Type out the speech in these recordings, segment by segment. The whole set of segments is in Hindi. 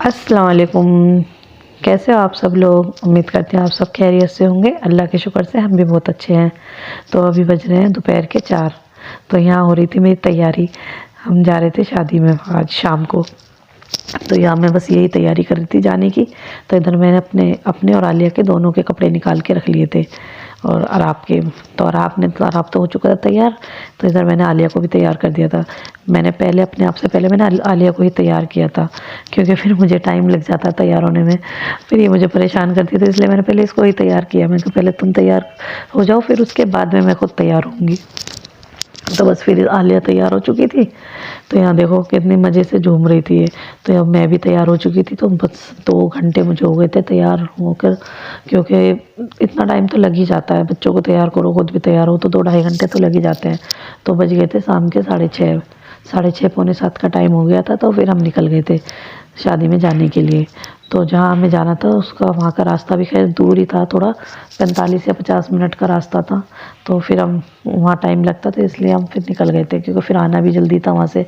अस्सलाम वालेकुम। कैसे हो आप सब लोग? उम्मीद करते हैं आप सब खैरियत से होंगे। अल्लाह के शुक्र से हम भी बहुत अच्छे हैं। तो अभी बज रहे हैं दोपहर के 4। तो यहाँ हो रही थी मेरी तैयारी। हम जा रहे थे शादी में आज शाम को। तो यहाँ मैं बस यही तैयारी कर रही थी जाने की। तो इधर मैंने अपने अपने और आलिया के दोनों के कपड़े निकाल के रख लिए थे। और अराब के तो अराब तो हो चुका था तैयार। तो इधर मैंने आलिया को भी तैयार कर दिया था। मैंने पहले अपने आप से पहले मैंने आलिया को ही तैयार किया था, क्योंकि फिर मुझे टाइम लग जाता तैयार होने में। फिर ये मुझे परेशान करती थी, इसलिए मैंने पहले इसको ही तैयार किया। मैंने कहा पहले तुम तैयार हो जाओ, फिर उसके बाद में मैं खुद तैयार होंगी। तो बस फिर आलिया तैयार हो चुकी थी। तो यहाँ देखो कितने मज़े से झूम रही थी ये। तो अब मैं भी तैयार हो चुकी थी। तो बस 2 घंटे मुझे हो गए थे तैयार होकर, क्योंकि इतना टाइम तो लग ही जाता है। बच्चों को तैयार करो, खुद भी तैयार हो, तो 2-2.5 घंटे तो लग ही जाते हैं। तो बज गए थे शाम के 6:30, 6:30 पौने 7 का टाइम हो गया था। तो फिर हम निकल गए थे शादी में जाने के लिए। तो जहाँ हमें जाना था उसका वहाँ का रास्ता भी खैर दूर ही था, थोड़ा 45 या 50 मिनट का रास्ता था। तो फिर हम वहाँ टाइम लगता था, इसलिए हम फिर निकल गए थे, क्योंकि फिर आना भी जल्दी था वहाँ से।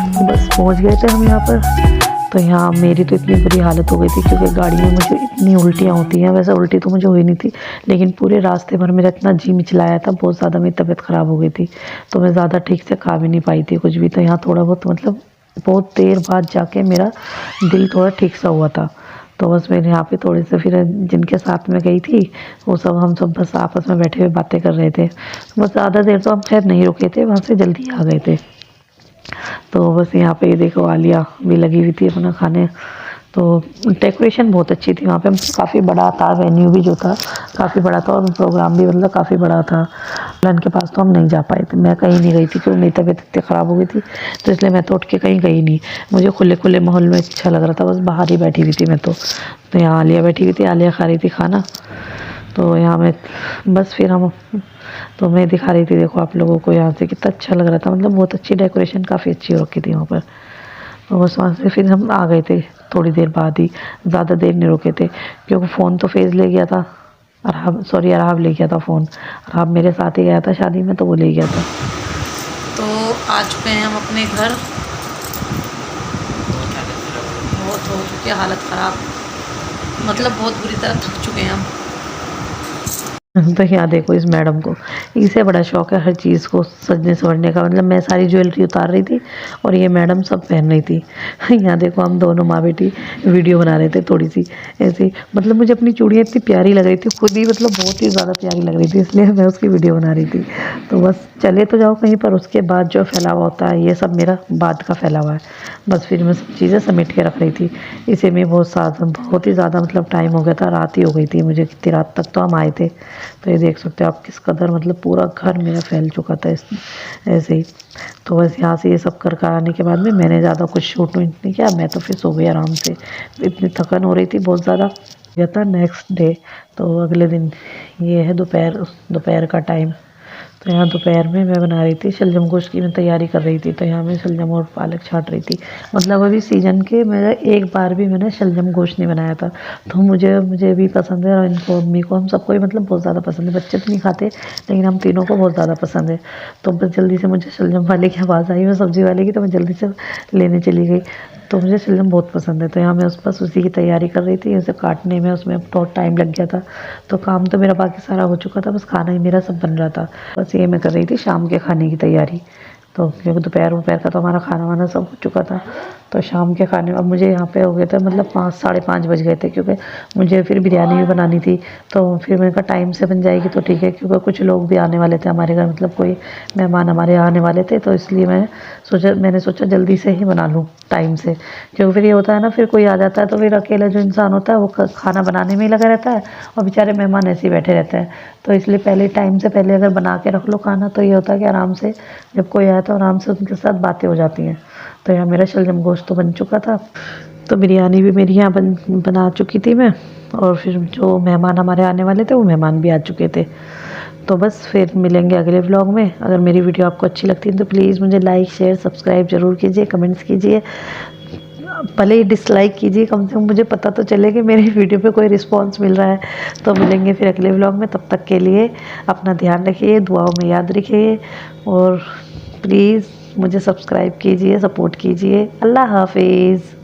तो बस पहुँच गए थे हम यहाँ पर। तो यहाँ मेरी तो इतनी बुरी हालत हो गई थी, क्योंकि गाड़ी में मुझे इतनी उल्टियाँ होती हैं। वैसे उल्टी तो मुझे हुई नहीं थी, लेकिन पूरे रास्ते भर मेरा इतना जी मिचलाया था, बहुत ज़्यादा मेरी तबीयत ख़राब हो गई थी। तो मैं ज़्यादा ठीक से खा भी नहीं पाई थी कुछ भी। तो यहाँ थोड़ा बहुत मतलब बहुत देर बाद जाके मेरा दिल थोड़ा ठीक सा हुआ था। तो बस मैंने यहाँ पे थोड़े से फिर जिनके साथ में गई थी वो सब हम सब बस आपस में बैठे हुए बातें कर रहे थे। बस ज़्यादा देर तो हम खैर नहीं रुके थे, वहाँ से जल्दी आ गए थे। तो बस यहाँ पे ये देखो आलिया भी लगी हुई थी अपना खाने। तो डेकोरेशन बहुत अच्छी थी वहाँ पे, काफ़ी बड़ा था वेन्यू भी जो था, काफ़ी बड़ा था। और प्रोग्राम भी मतलब काफ़ी बड़ा था। दुल्हन के पास तो हम नहीं जा पाए थे, मैं कहीं नहीं गई थी, क्योंकि मेरी तबीयत इतनी ख़राब हो गई थी। तो इसलिए मैं तो उठ के कहीं गई नहीं। मुझे खुले खुले माहौल में अच्छा लग रहा था, बस बाहर ही बैठी हुई थी मैं तो यहाँ आलिया बैठी हुई थी, आलिया खा रही थी खाना। तो यहाँ मैं बस फिर हम तो मैं दिखा रही थी, देखो आप लोगों को यहाँ से कितना अच्छा लग रहा था। मतलब बहुत अच्छी डेकोरेशन काफ़ी अच्छी हो रखी थी वहाँ पर। तो बस वहाँ से फिर हम आ गए थे थोड़ी देर बाद ही, ज़्यादा देर नहीं रुके थे, क्योंकि फ़ोन तो फेज़ ले गया था। अरहाब ले गया था फ़ोन। अरहाब मेरे साथ ही गया था शादी में, तो वो ले गया था। तो आ चुके हैं हम अपने घर। बहुत हो चुकी है हालत ख़राब, मतलब बहुत बुरी तरह थक चुके हैं हम। तो यहाँ देखो इस मैडम को, इसे बड़ा शौक है हर चीज़ को सजने संवरने का। मतलब मैं सारी ज्वेलरी उतार रही थी और ये मैडम सब पहन रही थी। यहाँ देखो हम दोनों माँ बेटी वीडियो बना रहे थे थोड़ी सी ऐसी। मतलब मुझे अपनी चूड़ियाँ इतनी प्यारी लग रही थी, खुद ही मतलब बहुत ही ज़्यादा प्यारी लग रही थी, इसलिए मैं उसकी वीडियो बना रही थी। तो बस चले तो जाओ कहीं पर, उसके बाद जो फैला हुआ होता है ये सब मेरा बाद का फैला हुआ है। बस फिर मैं सब चीज़ें समेट के रख रही थी। इसे में बहुत ही ज़्यादा मतलब टाइम हो गया था, रात ही हो गई थी मुझे, कितनी रात तक तो हम आए थे। तो ये देख सकते हो आप किस कदर मतलब पूरा घर मेरा फैल चुका था इस ऐसे ही। तो बस यहाँ से ये सब कर आने के बाद में मैंने ज़्यादा कुछ शूट नहीं किया, मैं तो फिर सो गई आराम से। इतनी थकन हो रही थी बहुत ज़्यादा। यह था नेक्स्ट डे, तो अगले दिन ये है दोपहर का टाइम। तो यहाँ दोपहर में मैं बना रही थी शलजम गोश्त की, मैं तैयारी कर रही थी। तो यहाँ मैं शलजम और पालक छाँट रही थी। मतलब अभी सीजन के मेरा एक बार भी मैंने शलजम गोश्त नहीं बनाया था। तो मुझे भी पसंद है, और इनको अम्मी को हम सबको ही मतलब बहुत ज़्यादा पसंद है। बच्चे तो नहीं खाते, लेकिन हम तीनों को बहुत ज़्यादा पसंद है। तो बस जल्दी से मुझे शलजम वाले की आवाज़ आई, मैं सब्ज़ी वाले की, तो मैं जल्दी से लेने चली गई। तो मुझे शलजम बहुत पसंद है। तो यहाँ मैं बस उसी की तैयारी कर रही थी। उसे काटने में उसमें बहुत टाइम लग गया था। तो काम तो मेरा बाकी सारा हो चुका था, बस खाना ही मेरा सब बन रहा था। बस ये मैं कर रही थी शाम के खाने की तैयारी। तो क्योंकि दोपहर का तो हमारा खाना वाना सब हो चुका था। तो शाम के खाने अब मुझे यहाँ पे हो गए थे मतलब 5 साढ़े 5 बज गए थे, क्योंकि मुझे फिर बिरयानी भी बनानी थी। तो फिर मैंने कहा टाइम से बन जाएगी तो ठीक है, क्योंकि कुछ लोग भी आने वाले थे हमारे घर, मतलब कोई मेहमान हमारे यहाँ आने वाले थे। तो इसलिए मैंने सोचा जल्दी से ही बना लूँ टाइम से, क्योंकि फिर ये होता है ना, फिर कोई आ जाता है तो फिर अकेला जो इंसान होता है वो खाना बनाने में ही लगा रहता है, और बेचारे मेहमान ऐसे ही बैठे रहते हैं। तो इसलिए पहले टाइम से पहले अगर बना के रख लो खाना, तो ये होता है कि आराम से जब कोई आए तो आराम से उनके साथ बातें हो जाती हैं। तो यहाँ मेरा शलजम गोश्त तो बन चुका था। तो बिरयानी भी मेरी यहाँ बना चुकी थी मैं, और फिर जो मेहमान हमारे आने वाले थे वो मेहमान भी आ चुके थे। तो बस फिर मिलेंगे अगले व्लॉग में। अगर मेरी वीडियो आपको अच्छी लगती है तो प्लीज़ मुझे लाइक शेयर सब्सक्राइब ज़रूर कीजिए, कमेंट्स कीजिए, भले ही डिसलाइक कीजिए, कम से कम मुझे पता तो चले कि मेरी वीडियो पे कोई रिस्पांस मिल रहा है। तो मिलेंगे फिर अगले व्लॉग में, तब तक के लिए अपना ध्यान रखिए, दुआओं में याद रखिए, और प्लीज़ मुझे सब्सक्राइब कीजिए, सपोर्ट कीजिए। अल्लाह हाफिज़।